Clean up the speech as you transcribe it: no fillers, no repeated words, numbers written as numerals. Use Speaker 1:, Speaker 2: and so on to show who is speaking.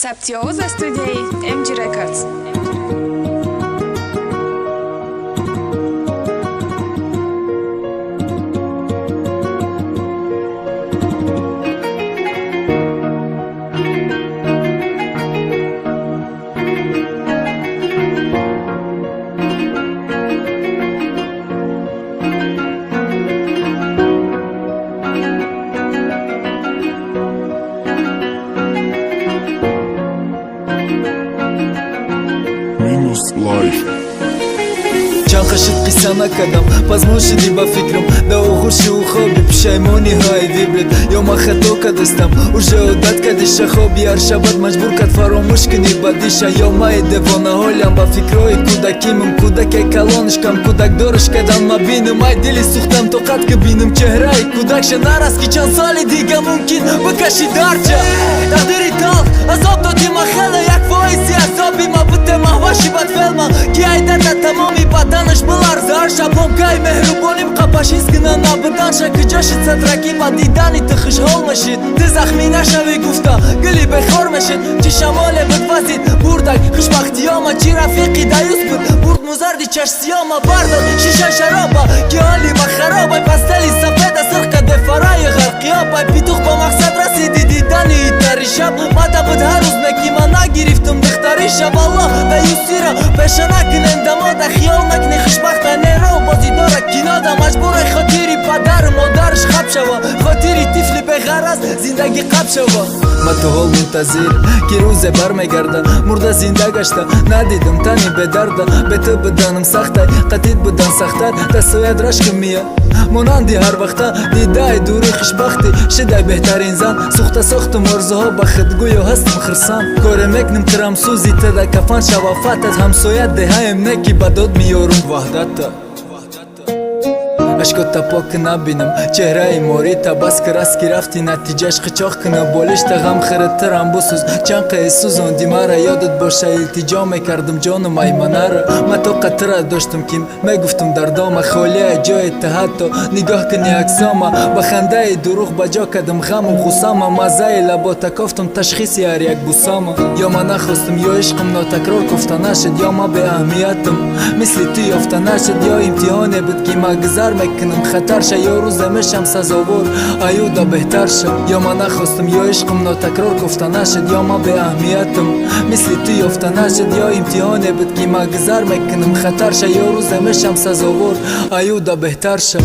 Speaker 1: Сабти овоз аз студияи MG Records.
Speaker 2: Life.
Speaker 3: چاقشت قصه نکردم پس موشدی با فکرم دا خوشی و خوابی پشیمانی های دیبرد یا ما خطا کدستم و جهودت کدیش خوابی هر شبت مجبور کد فراموش کنی بدیش یا ما دیوانه هالیم با فکرهای کودکیمم کودک کلانش کم کودک دارش کدم مبینم ای دلی سوختم تا قد که بینم چهره کودکش نرس که چند سال دیگه ممکن بکشی درجه تقدیری تاف عذاب دادی ما خیلی یک فایزی عذابی ما بوده محوشی بد فیلما که ایدت تمامی بدنش بلرزه شبام که مهربانیم قباشیست که نبودن شکر جاشید صدرکی با دیدنی تو خوشحال مشید تو زخمی نشوی گفتا گلی بخور مشید چی شماله بتوزید بردک خوشبختی ها ما چی رفیقی دیوز بود برد مزردی چشتی ها ما برداد شیشه شرابا که حالی ما خرابای پستلی سفید سرقه دفرای غرقی ها پای پیتوخ با مقصد رسیدی دیدنی تری شب ما بود هر روز نکی ما نگیرفتم دختری شب الله دیوسی را پشه نکنن دماده خیال نکنی خوشبختانه رو بازی داره کیناده مجبوره خاطری پدر مادرش خب شوا خاطری طفلی به غرض زندگی قب شوا ما تو حال منتظرم که روز برمیگردن مرده زنده گشته ندیدم تنی به درده به تو بدنم سخته قطید بدن سختر دستوید رشک میاد مانندی هر وقته دیده دوری خوشبختی شده بهترین زن سوخته ساختم ارزوها با خودگوی و هستم خرسان کار میکنم ترم سوزی تده کفن شوافتت همسایت دهایم نکی بداد میارم وحدت اشکتا پاک نبینم چهره موری تا بس که رست که رفتی نتیجهش خچاق کنه بالش تا غم خردترم بسوز چند قیه سوزوندی مرا یادت باشه التجا میکردم جانم ایمانه را من تو قطره داشتم کیم میگفتم در دام خالیه جای اتحاد تو نگاه کنی اکساما بخنده دروغ بجا کدم غم و غصاما مزه لبا تکافتم تشخیصی هر یک بوساما یا من نخواستم یا عشقم ناتکرار کفته نشد یا ما به اهمیتم مثل تو یافته نشد یا امتحانه بود که ما گذر کنم خطر شه یا روز مشم سزاوار ایودا بهتر شه یا من نخواستم یا عشقم ناتکرار گفته نشد یا ما به اهمیتم مثل تو یافته نشد یا امتحانه بود که ما گذر میکنم خطر شه یا روز مشم سزاوار ایودا بهتر شه